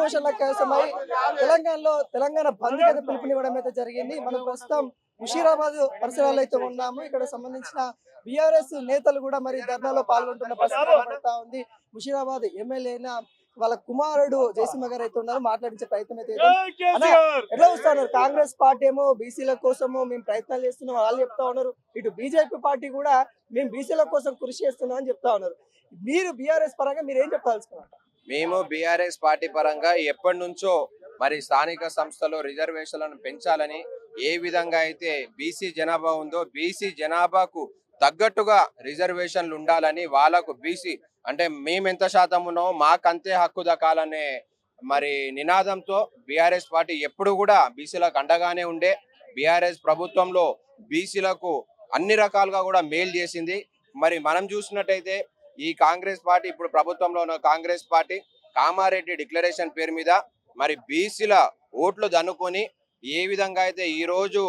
రిజర్వేషన్ల కోసమై తెలంగాణ బంద్ కి పిలుపునివ్వడం అయితే జరిగింది. మనం ప్రస్తుతం ముషీరాబాద్ పరిసరాల్లో అయితే ఉన్నాము. ఇక్కడ సంబంధించిన బీఆర్ఎస్ నేతలు కూడా మరి ధర్నాలో పాల్గొంటున్న పరిస్థితి కనబడతా ఉంది. ముషీరాబాద్ ఎమ్మెల్యేన వాళ్ళ కుమారుడు జయసింహ గారు అయితే ఉన్నారు. మాట్లాడించే ప్రయత్నం అయితే ఎట్లా వస్తున్నారు? కాంగ్రెస్ పార్టీ ఏమో బీసీల కోసము మేము ప్రయత్నాలు చేస్తున్నాం వాళ్ళు చెప్తా ఉన్నారు. ఇటు బీజేపీ పార్టీ కూడా మేము బీసీల కోసం కృషి చేస్తున్నాం అని చెప్తా ఉన్నారు. మీరు బీఆర్ఎస్ పరంగా మీరు ఏం చెప్పాల్సుకున్నారు? మేము బీఆర్ఎస్ పార్టీ పరంగా ఎప్పటి నుంచో మరి స్థానిక సంస్థలో రిజర్వేషన్లను పెంచాలని, ఏ విధంగా అయితే బీసీ జనాభా ఉందో బీసీ జనాభాకు తగ్గట్టుగా రిజర్వేషన్లు ఉండాలని, వాళ్ళకు బీసీ అంటే మేమెంత శాతం ఉన్నామో మాకంతే హక్కు దక్కాలనే మరి నినాదంతో బీఆర్ఎస్ పార్టీ ఎప్పుడు కూడా బీసీలకు అండగానే ఉండే. బీఆర్ఎస్ ప్రభుత్వంలో బీసీలకు అన్ని రకాలుగా కూడా మేలు చేసింది. మరి మనం చూసినట్టయితే ఈ కాంగ్రెస్ పార్టీ, ఇప్పుడు ప్రభుత్వంలో ఉన్న కాంగ్రెస్ పార్టీ కామారెడ్డి డిక్లరేషన్ పేరు మీద మరి బీసీల ఓట్లు దన్నుకొని ఏ విధంగా అయితే ఈ రోజు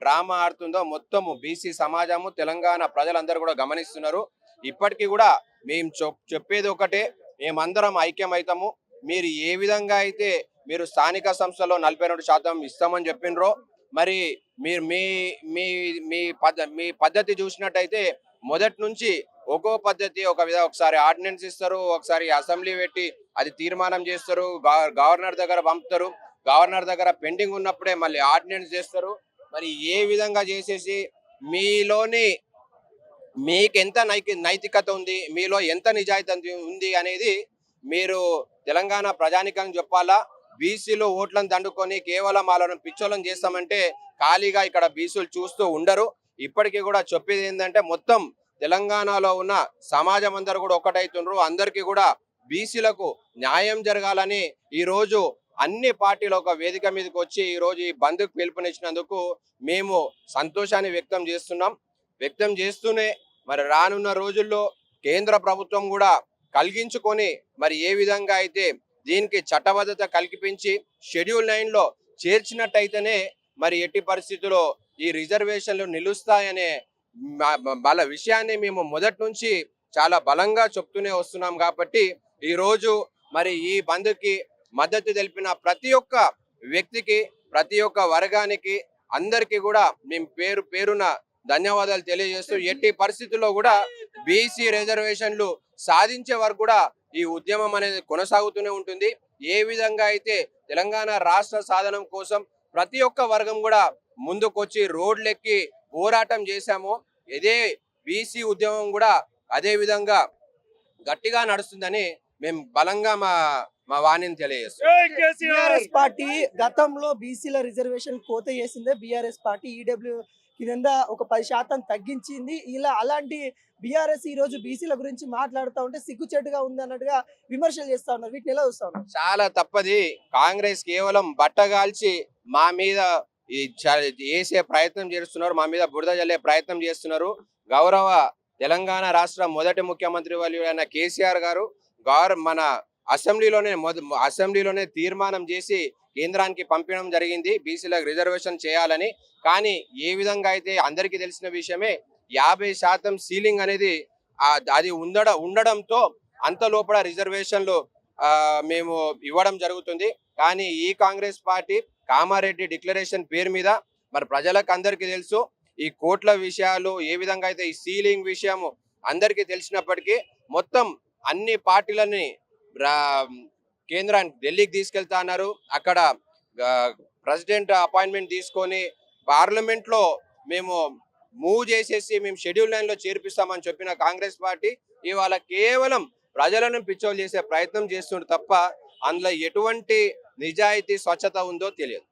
డ్రామా ఆడుతుందో మొత్తము బీసీ సమాజము తెలంగాణ ప్రజలందరూ కూడా గమనిస్తున్నారు. ఇప్పటికీ కూడా మేము చెప్పేది ఒకటే, మేమందరం ఐక్యమవుతాము. మీరు ఏ విధంగా అయితే మీరు స్థానిక సంస్థలో 42% ఇస్తామని చెప్పినరో, మరి మీరు మీ పద్ధతి చూసినట్టయితే మొదటి నుంచి ఒక్కో పద్ధతి ఒకసారి ఆర్డినెన్స్ ఇస్తారు, ఒకసారి అసెంబ్లీ పెట్టి అది తీర్మానం చేస్తారు, గవర్నర్ దగ్గర పంపుతారు, గవర్నర్ దగ్గర పెండింగ్ ఉన్నప్పుడే మళ్ళీ ఆర్డినెన్స్ చేస్తారు. మరి ఏ విధంగా చేసేసి మీలోని మీకు ఎంత నైతికత ఉంది, మీలో ఎంత నిజాయితీ ఉంది అనేది మీరు తెలంగాణ ప్రజానికానికి చెప్పాలా. బీసీలు ఓట్లను దండుకొని కేవలం వాళ్ళను పిచ్చోళ్ళని చేస్తామంటే ఖాళీగా ఇక్కడ బీసీలు చూస్తూ ఉండరు. ఇప్పటికీ కూడా చెప్పేది ఏంటంటే మొత్తం తెలంగాణలో ఉన్న సమాజం అందరూ కూడా ఒక్కటైతుండ్రు. అందరికీ కూడా బీసీలకు న్యాయం జరగాలని ఈ రోజు అన్ని పార్టీలు ఒక వేదిక మీదకి వచ్చి ఈ రోజు ఈ బంద్కు పిలుపునిచ్చినందుకు మేము సంతోషాన్ని వ్యక్తం చేస్తూనే మరి రానున్న రోజుల్లో కేంద్ర ప్రభుత్వం కూడా కలిగించుకొని మరి ఏ విధంగా అయితే దీనికి చట్టబద్ధత కల్పించి షెడ్యూల్ 9లో చేర్చినట్టయితేనే మరి ఎట్టి పరిస్థితుల్లో ఈ రిజర్వేషన్లు నిలుస్తాయనే వాళ్ళ విషయాన్ని మేము మొదటి నుంచి చాలా బలంగా చెప్తూనే వస్తున్నాం. కాబట్టి ఈ రోజు మరి ఈ బంద్కి మద్దతు తెలిపిన ప్రతి ఒక్క వ్యక్తికి, ప్రతి ఒక్క వర్గానికి అందరికీ కూడా మేము పేరున ధన్యవాదాలు తెలియజేస్తూ, ఎట్టి పరిస్థితుల్లో కూడా బీసీ రిజర్వేషన్లు సాధించే వరకు కూడా ఈ ఉద్యమం అనేది కొనసాగుతూనే ఉంటుంది. ఏ విధంగా అయితే తెలంగాణ రాష్ట్ర సాధనం కోసం ప్రతి ఒక్క వర్గం కూడా ముందుకొచ్చి రోడ్లెక్కి పోరాటం చేశామో, ఇదే బీసీ ఉద్యమం కూడా అదే విధంగా గట్టిగా నడుస్తుందని మేము బలంగా మా వాణిని తెలియజేస్తాం. బీఆర్ఎస్ పార్టీ గతంలో బీసీల రిజర్వేషన్ కోత చేసిందే బీఆర్ఎస్ పార్టీ. ఈడబ్ల్యూ కింద ఒక 10% తగ్గించింది. అలాంటి బీఆర్ఎస్ ఈ రోజు బీసీల గురించి మాట్లాడుతూ ఉంటే సిగ్గుచేటుగా ఉంది అన్నట్టుగా విమర్శలు చేస్తా ఉన్నారు. వీటిని ఎలా చూస్తా ఉన్నారు? చాలా తప్పది. కాంగ్రెస్ కేవలం బట్టగాల్చి మా మీద వేసే ప్రయత్నం చేస్తున్నారు, మా మీద బురద జల్లే ప్రయత్నం చేస్తున్నారు. గౌరవ తెలంగాణ రాష్ట్ర మొదటి ముఖ్యమంత్రి అయిన కేసీఆర్ గారు మన అసెంబ్లీలోనే తీర్మానం చేసి కేంద్రానికి పంపించడం జరిగింది బీసీలకు రిజర్వేషన్ చేయాలని. కానీ ఏ విధంగా అయితే అందరికీ తెలిసిన విషయమే, 50% సీలింగ్ అనేది అది ఉండడంతో అంత లోపల రిజర్వేషన్లు మేము ఇవ్వడం జరుగుతుంది. కానీ ఈ కాంగ్రెస్ పార్టీ కామారెడ్డి డిక్లరేషన్ పేరు మీద మరి ప్రజలకు అందరికీ తెలుసు ఈ కోట్ల విషయాలు, ఏ విధంగా అయితే ఈ సీలింగ్ విషయం అందరికీ తెలిసినప్పటికీ మొత్తం అన్ని పార్టీలని కేంద్రానికి ఢిల్లీకి తీసుకెళ్తా అన్నారు. అక్కడ ప్రెసిడెంట్ అపాయింట్మెంట్ తీసుకొని పార్లమెంట్లో మేము మూవ్ చేసేసి మేము షెడ్యూల్ 9లో చేర్పిస్తామని చెప్పిన కాంగ్రెస్ పార్టీ ఇవాళ కేవలం ప్రజలను పిచ్చోలు చేసే ప్రయత్నం చేస్తుంది తప్ప అందులో ఎటువంటి నిజాయితీ స్వచ్ఛత ఉందో తెలియదు.